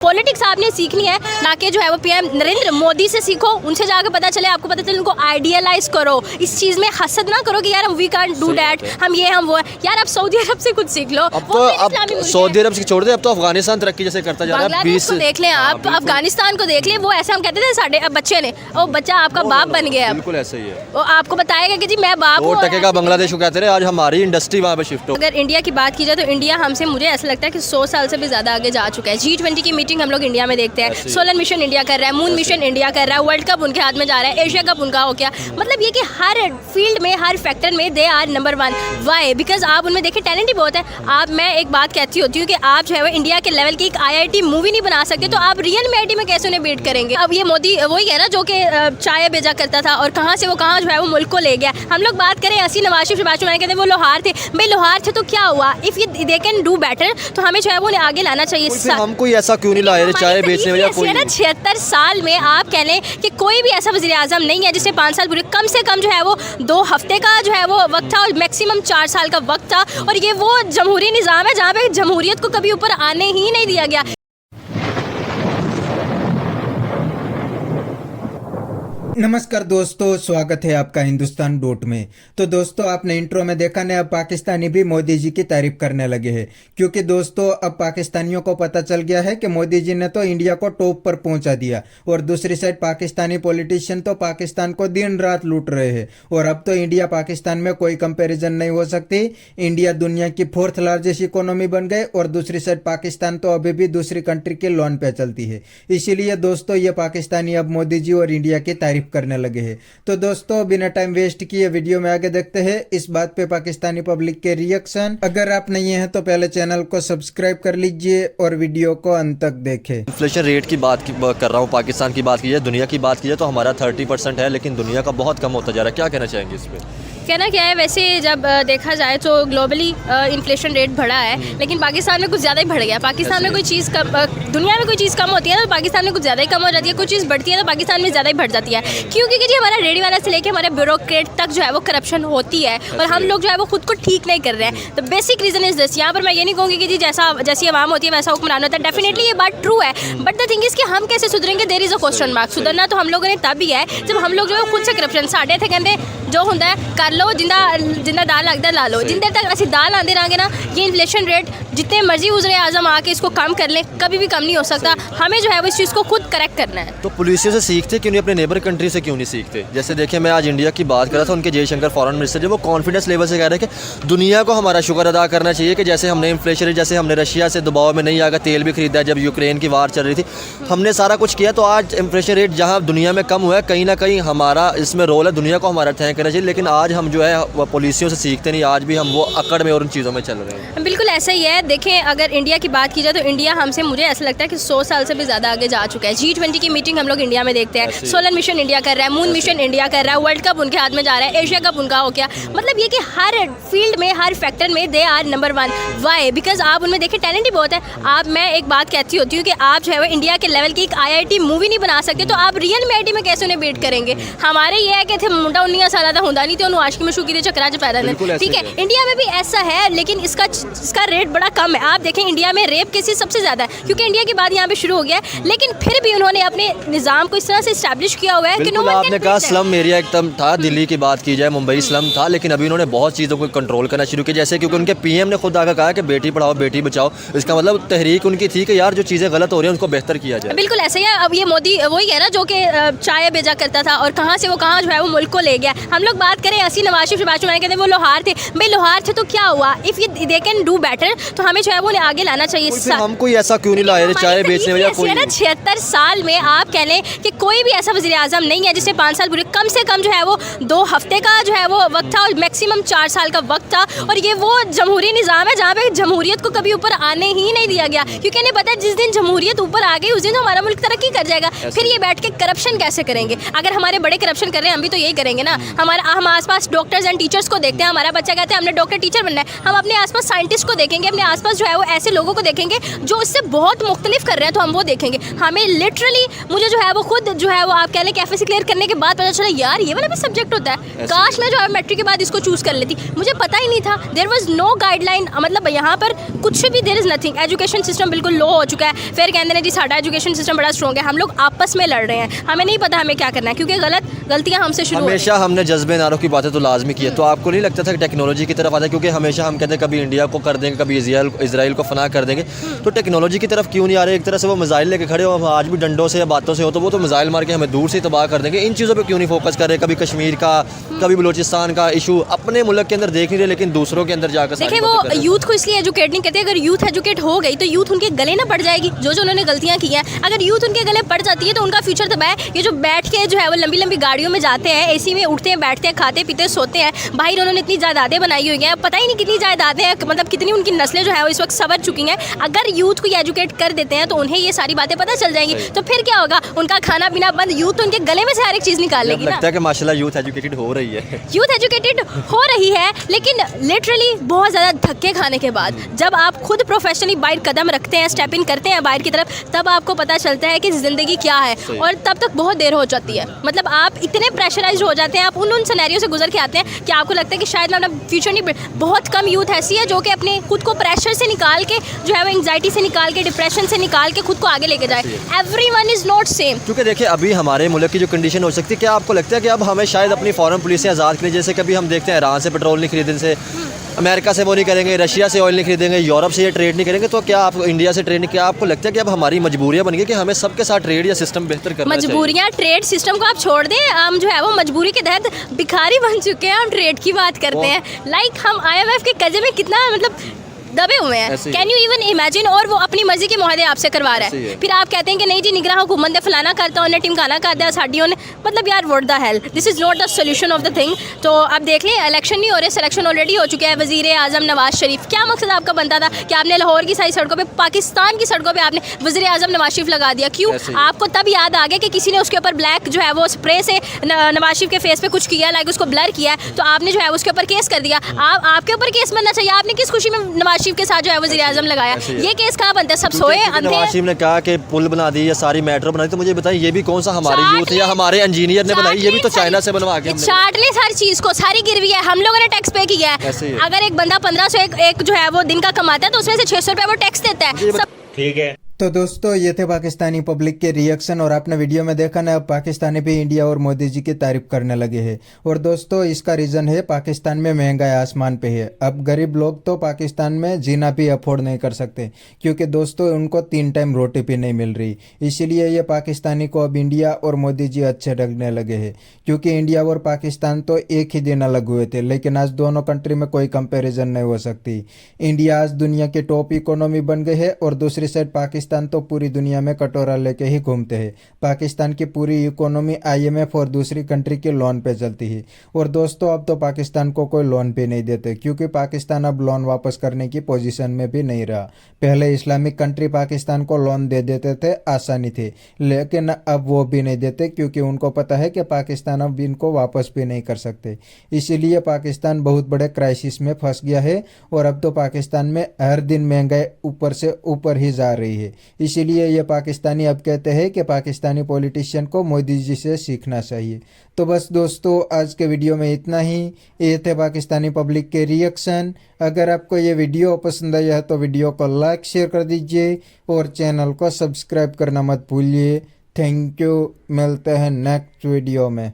Politics आपने सीखनी है, ना कि जो है वो पीएम नरेंद्र मोदी से सीखो, उनसे जाकर पता चले, आपको पता चले, उनको आइडियलाइज करो। इस चीज़ में हसद ना करो कि यार वी कांट डू दैट, हम ये हम वो है। यार आप सऊदी अरब से कुछ सीख लो। अब सऊदी अरब से छोड़ दे, अब तो अफगानिस्तान तरक्की जैसे करता जा रहा है। बांग्लादेश को देख लें आप, अफगानिस्तान को देख लें, वो ऐसे हम कहते थे साढ़े बच्चे ने, वो बच्चा आपका बाप बन गया। बिल्कुल ऐसे ही है। वो आपको बताएगा कि जी मैं बाप हूँ। 2% बांग्लादेश को कहते रहे, आज हमारी इंडस्ट्री वहाँ पे शिफ्ट हो। अगर इंडिया की बात की जाए तो इंडिया हमसे, मुझे ऐसा लगता है कि 100 साल से भी ज़्यादा आगे जा चुका है। G20 की मीटिंग हम लोग इंडिया में देखते हैं, सोलर मिशन इंडिया कर रहा है, मून मिशन इंडिया कर रहा है, वर्ल्ड कप उनके हाथ में जा रहा है, एशिया कप उनका हो गया। मतलब ये कि हर फील्ड में, हर फैक्टर में they are number 1। Why? Because आप उनमें देखिए टैलेंट ही बहुत है। आप, मैं एक बात कहती होती हूँ कि आप जो है वो इंडिया के लेवल की एक IIT मूवी नहीं बना सकते, तो आप रियल में IT में कैसे उन्हें बीट करेंगे? अब ये मोदी वही है ना जो कि चाय भेजा करता था और कहाँ से वो कहाँ जो है वो मुल्क को ले गया। हम लोग बात करें हसीन नवाज शरीफ कहते हैं वो लोहार थे, भाई लोहार थे तो क्या हुआ? If they can do better तो हमें जो है वो आगे लाना चाहिए। हम कोई ऐसा क्यों नहीं लाए चाय बेचने वाला कोई? 76 साल में आप कह लें कि कोई भी ऐसा वज़ीर आज़म नहीं है जिसने 5 साल पूरे, कम से कम जो है वो 2 हफ्ते का जो है वो वक्त था और मैक्सिमम 4 साल का वक्त था। और ये वो जमहूरी निज़ाम है जहाँ पे जमहूरियत को कभी ऊपर आने ही नहीं दिया गया। नमस्कार दोस्तों, स्वागत है आपका हिंदुस्तान डॉट में। तो दोस्तों, आपने इंट्रो में देखा ना, अब पाकिस्तानी भी मोदी जी की तारीफ करने लगे हैं, क्योंकि दोस्तों अब पाकिस्तानियों को पता चल गया है कि मोदी जी ने तो इंडिया को टॉप पर पहुंचा दिया और दूसरी साइड पाकिस्तानी पॉलिटिशियन तो पाकिस्तान को दिन रात लूट रहे हैं। और अब तो इंडिया पाकिस्तान में कोई कंपेरिजन नहीं हो सकती। इंडिया दुनिया की 4th लार्जेस्ट इकोनॉमी बन गए और दूसरी साइड पाकिस्तान तो अभी भी दूसरी कंट्री के लोन पे चलती है। इसीलिए दोस्तों ये पाकिस्तानी अब मोदी जी और इंडिया की तारीफ करने लगे हैं। तो दोस्तों बिना टाइम वेस्ट किए वीडियो में आगे देखते हैं इस बात पे पाकिस्तानी पब्लिक के रिएक्शन। अगर आप नहीं हैं तो पहले चैनल को सब्सक्राइब कर लीजिए और वीडियो को अंत तक देखें। इन्फ्लेशन रेट की बात कर रहा हूँ, पाकिस्तान की बात की जाए, दुनिया की बात की जाए तो हमारा 30% है, लेकिन दुनिया का बहुत कम होता जा रहा है। क्या कहना चाहेंगे इस पर? कहना क्या है, वैसे जब देखा जाए तो ग्लोबली इन्फ्लेशन रेट बढ़ा है, लेकिन पाकिस्तान में कुछ ज़्यादा ही बढ़ गया। पाकिस्तान में कोई चीज़ कम, दुनिया में कोई चीज़ कम होती है तो पाकिस्तान में कुछ ज़्यादा ही कम हो जाती है, कुछ चीज़ बढ़ती है तो पाकिस्तान में ज़्यादा ही बढ़ जाती है। क्यों? क्योंकि जी हमारा रेडी वाला से लेकर हमारे ब्यूरोक्रेट तक जो है वो करप्शन होती है और हम लोग जो है वो खुद को ठीक नहीं कर रहे हैं। तो बेसिक रीज़न इज़ दिस। यहाँ पर मैं ये नहीं कहूँगी कि जी जैसी आवाम होती है वैसा हुक्मरान होता है। डेफिनेटली ये बात ट्रू है, बट द थिंग इज़ कि हम कैसे सुधरेंगे, there is a question mark. सुधरना तो हम लोगों ने तब ही है जब हम लोग जो है खुद से करप्शन, साढ़े थे कहते जो होता है कर लो, जिंदा दाल लगता ला लो। जिन देर तक असं दाल आते रहेंगे ना, ये इन्फ्लेशन रेट जितने मर्जी वज़ीर आज़म आके इसको कम कर लें, कभी भी कम नहीं हो सकता। हमें जो है वो इस चीज़ को खुद करेक्ट करना है। तो पुलिसियों से सीखते क्यों नहीं, अपने नेबर कंट्री से क्यों नहीं सीखते? जैसे देखिए, मैं आज इंडिया की बात कर रहा था, उनके जयशंकर फॉरेन मिनिस्टर जो वो कॉन्फिडेंस लेवल से कह रहे हैं कि दुनिया को हमारा शुक्र अदा करना चाहिए कि जैसे हमने इन्फ्लेशन रेट, जैसे हमने रशिया से दबाव में नहीं आकर तेल भी खरीदा जब यूक्रेन की वार चल रही थी, हमने सारा कुछ किया, तो आज इन्फ्लेशन रेट जहाँ दुनिया में कम हुआ है, कहीं ना कहीं हमारा इसमें रोल है, दुनिया को हमारा थैंक करना चाहिए। लेकिन आज हम जो है पुलिसियों से सीखते नहीं, आज भी हम वो अकड़ में और उन चीज़ों में चल रहे हैं। बिल्कुल ऐसा ही है। देखें, अगर इंडिया की बात की जाए तो इंडिया हमसे, मुझे ऐसा लगता है कि 100 साल से भी ज़्यादा आगे जा चुका है। G20 की मीटिंग हम लोग इंडिया में देखते हैं, सोलर मिशन इंडिया कर रहा है, मून मिशन इंडिया कर रहा है, वर्ल्ड कप उनके हाथ में जा रहा है, एशिया कप उनका हो गया। मतलब ये कि हर फील्ड में, हर फैक्टर में they are number 1। Why? Because आप उनमें देखिए टैलेंट ही बहुत है। आप, मैं एक बात कहती होती हूँ कि आप जो है वो इंडिया के लेवल की एक IIT मूवी नहीं बना सकते, तो आप रियल में IT में कैसे उन्हें बीट करेंगे? हमारे ये है कि थे मुंडा 19 साल का होता नहीं तो उन्होंने आशिक में शुकी दे चक्रा च पैदा नहीं। ठीक है, इंडिया में भी ऐसा है, लेकिन इसका रेट बड़ा कम है। आप देखें इंडिया में रेप केसेस सबसे ज़्यादा है, क्योंकि इंडिया के बाद यहाँ पे शुरू हो गया है, लेकिन फिर भी उन्होंने अपने निज़ाम को इस तरह से इस्टेब्लिश किया हुआ है कि आपने कहा स्लम एरिया एकदम था, दिल्ली की बात की जाए, मुंबई स्लम था, लेकिन अभी उन्होंने बहुत चीज़ों को कंट्रोल करना शुरू किया। जैसे क्योंकि उनके PM ने खुद आकर कहा कि बेटी पढ़ाओ बेटी बचाओ, इसका मतलब तहरीक उनकी थी कि यार जो चीज़ें गलत हो रही हैं उनको बेहतर किया जाए। बिल्कुल ऐसा ही है। अब ये मोदी वही है ना जो कि चाय भेजा करता था और कहाँ से वो कहाँ जो है वो मुल्क को ले गया। हम लोग बात करें हसीन नवाज शरीफ कहते हैं वो लोहार थे, भाई लोहार थे तो क्या हुआ? If they can do better तो हमें जो है वो आगे लाना चाहिए। हम कोई ऐसा क्यों नहीं लाए चाय बेचने वाला कोई? 76 साल में आप कह लें कि कोई भी ऐसा वज़ीर आज़म नहीं है जिसने 5 साल पूरे, कम से कम जो है वो 2 हफ्ते का जो है वो वक्त था और मैक्सिमम 4 साल का वक्त था। और ये वो जमहूरी निज़ाम है जहाँ पे जमहूरियत को कभी ऊपर आने ही नहीं दिया गया, क्योंकि इन्हें पता है जिस दिन जमहूरियत ऊपर आ गई उस दिन तो हमारा मुल्क तरक्की कर जाएगा। फिर ये बैठ के करप्शन कैसे करेंगे? अगर हमारे बड़े करप्शन कर रहे हैं, हम भी तो यही करेंगे ना। हम आसपास डॉक्टर्स एंड टीचर्स को देखते हैं, हमारा बच्चा कहता है हमने डॉक्टर टीचर बनना है, हम अपने आसपास साइंटिस्ट को देखेंगे, अपने आसपास जो है वो ऐसे लोगों को देखेंगे जो उससे बहुत मुख्तलिफ कर रहे हैं, तो हम वो देखेंगे। हमें लिटरली मुझे जो है वो खुद जो है वो आप कह लें कैफे से क्लियर करने के बाद पता चला यार ये वाला भी सब्जेक्ट होता है, काश मैं जो है मैट्रिक के बाद इसको चूज़ कर लेती, मुझे पता ही नहीं था। देयर वाज नो गाइडलाइन, मतलब यहाँ पर कुछ भी there is nothing. Education system बिल्कुल लो हो चुका है। फिर कहते हैं जी साडा एजुकेशन सिस्टम बड़ा स्ट्रॉन्ग है, हम लोग आपस में लड़ रहे हैं, हमें नहीं पता हमें क्या करना है, क्योंकि गलतियाँ हमसे शुरू हो रही हैं। हमेशा हमने जज्बे नारों की बातें तो लाजमी की है, तो आपको नहीं लगता था कि टेक्नोलॉजी की तरफ आता है? क्योंकि हमेशा हम कहते हैं कभी इंडिया को कर देंगे, कभी इसराइल को फना कर देंगे, तो टेक्नोलॉजी की तरफ क्यों नहीं आ रहे? एक तरह से वो मिसाइल लेके खड़े हो, आज भी डंडों से या बातों से हो, तो वो तो मिसाइल मार के हमें दूर से तबाह कर देंगे। इन चीज़ों पर क्यों नहीं फोकस कर रहे? कभी कश्मीर का, कभी बलूचिस्तान का इशू अपने मुल्क के अंदर देख नहीं रहे, लेकिन दूसरों के अंदर जाकर देखिए वो यूथ को इसलिए एजुकेट नहीं करते। अगर यूथ एजुकेट हो गई तो यूथ उनके गले ना पड़ जाएगी, जो उन्होंने गलतियाँ की हैं। अगर यूथ उनके गले पड़ जाती है तो उनका फ्यूचर तबाह है। ये जो बैठ के जो है वो लंबी लंबी गाड़ियों में जाते हैं, एसी में उठते हैं, बैठते हैं, खाते पीते सोते हैं, बाहर उन्होंने इतनी जायदादें बनाई हुई हैं, पता ही नहीं कितनी जायदादें हैं, मतलब कितनी उनकी नस्लें जो है वो इस वक्त सवर चुकी हैं। अगर यूथ को एजुकेट कर देते हैं तो उन्हें ये सारी बातें पता चल जाएंगी, तो फिर क्या होगा, उनका खाना पीना बंद, यूथ तो उनके गले में से हर एक चीज़ निकाल लेगी। लगता है कि माशाल्लाह यूथ एजुकेटेड हो रही है, यूथ एजुकेटेड हो रही है, लेकिन लिटरली बहुत ज़्यादा धक्के खाने के बाद जब आप खुद प्रोफेशनली बाहर कदम रखते हैं, स्टेप इन करते हैं बाहर की तरफ, तब आपको पता चलता है कि ज़िंदगी क्या है, और तब तक बहुत देर हो जाती है। मतलब आप इतने प्रेशराइज्ड हो जाते हैं, आप उन सिनेरियो से गुजर के आते हैं कि आपको लगता है कि शायद मैं अपना फ्यूचर नहीं। बहुत कम यूथ ऐसी है जो कि अपने खुद को प्रेशर से निकाल के जो है वो एंग्जाइटी से निकाल के, डिप्रेशन से निकाल के खुद को आगे लेके जाए। Everyone is not same. क्योंकि देखिए अभी हमारे मुल्क की जो कंडीशन हो सकती है, क्या आपको लगता है कि अब हमें शायद अपनी फॉरेन पुलिस से आज़ाद करें? जैसे कभी हम देखते हैं ईरान से पेट्रोल नहीं खरीदने से, अमेरिका से वो नहीं करेंगे, रशिया से ऑयल नहीं खरीदेंगे, यूरोप से ये ट्रेड नहीं करेंगे, तो क्या आप इंडिया से ट्रेड नहीं, क्या आपको लगता है कि अब हमारी मजबूरियाँ बन गई कि हमें सबके साथ ट्रेड या सिस्टम बेहतर करना चाहिए? मजबूरियाँ, ट्रेड सिस्टम को आप छोड़ दें, हम जो है वो मजबूरी के तहत भिखारी बन चुके हैं, हम ट्रेड की बात करते हैं। लाइक हम IMF के कर्जे में कितना मतलब दबे हुए हैं, कैन यू इवन इमेजिन? और वो अपनी मर्जी के मुआहदे आपसे करवा रहा है। फिर आप कहते हैं कि नहीं जी निगरान हुकूमत ने फलाना करता, उन्हें टिमकाना कर दिया साड़ियों ने, मतलब यार what the hell, this is not the solution of the thing. तो अब देख लें, इलेक्शन नहीं हो रहे, सिलेक्शन ऑलरेडी हो चुके हैं। वज़ीर आज़म नवाज शरीफ, क्या मकसद आपका बनता था कि आपने लाहौर की सारी सड़कों पर, पाकिस्तान की सड़कों पर आपने वज़ीर आज़म नवाज शरीफ लगा दिया? क्यों? आपको तब याद आ गया कि किसी ने उसके ऊपर ब्लैक जो है वो स्प्रे से नवाज शरीफ के फेस पे कुछ किया, लाइक उसको ब्लर किया है, तो आपने जो है उसके ऊपर केस कर दिया। आपके ऊपर केस बनना चाहिए। आपने किस खुशी में नवाज शरीफ के साथ जो है वज़ीर आज़म लगाया? ये केस कहाँ बनता है? सब सोए अंधे। नवाज शरीफ ने कहा कि पुल बना दी या सारी मेट्रो बनाई, तो मुझे बताइए ये भी कौन सा हमारे यूथ या हमारे इंजीनियर ने बनाई? ये भी तो चाइना से बनवा के चाट ले सारी चीज को, सारी गिरवी है, हम लोगों ने टैक्स पे किया है। अगर एक बंदा 1500 एक जो है वो दिन का कमाता है तो उसमें से 600 रुपये वो टैक्स देता है। ठीक है। तो दोस्तों ये थे पाकिस्तानी पब्लिक के रिएक्शन, और आपने वीडियो में देखा ना, अब पाकिस्तानी भी इंडिया और मोदी जी की तारीफ करने लगे हैं। और दोस्तों इसका रीज़न है पाकिस्तान में महंगाई आसमान पे है। अब गरीब लोग तो पाकिस्तान में जीना भी अफोर्ड नहीं कर सकते, क्योंकि दोस्तों उनको 3 टाइम रोटी भी नहीं मिल रही। इसीलिए ये पाकिस्तानी को अब इंडिया और मोदी जी अच्छे लगने लगे हैं, क्योंकि इंडिया और पाकिस्तान तो एक ही दिन अलग हुए थे, लेकिन आज दोनों कंट्री में कोई कंपेरिजन नहीं हो सकती। इंडिया आज दुनिया की टॉप इकोनॉमी बन गई है, और दूसरी साइड पाकिस्तान तो पूरी दुनिया में कटोरा लेके ही घूमते हैं। पाकिस्तान की पूरी इकोनॉमी IMF और दूसरी कंट्री के लोन पे चलती है। और दोस्तों अब तो पाकिस्तान को कोई लोन भी नहीं देते, क्योंकि पाकिस्तान अब लोन वापस करने की पोजीशन में भी नहीं रहा। पहले इस्लामिक कंट्री पाकिस्तान को लोन दे देते थे, आसानी थी, लेकिन अब वो भी नहीं देते, क्योंकि उनको पता है कि पाकिस्तान अब इनको वापस भी नहीं कर सकते। इसीलिए पाकिस्तान बहुत बड़े क्राइसिस में फंस गया है, और अब तो पाकिस्तान में हर दिन महंगाई ऊपर से ऊपर ही जा रही है। इसीलिए ये पाकिस्तानी अब कहते हैं कि पाकिस्तानी पॉलिटिशियन को मोदी जी से सीखना चाहिए। तो बस दोस्तों आज के वीडियो में इतना ही। ये थे पाकिस्तानी पब्लिक के रिएक्शन। अगर आपको ये वीडियो पसंद आया है तो वीडियो को लाइक शेयर कर दीजिए, और चैनल को सब्सक्राइब करना मत भूलिए। थैंक यू, मिलते हैं नेक्स्ट वीडियो में।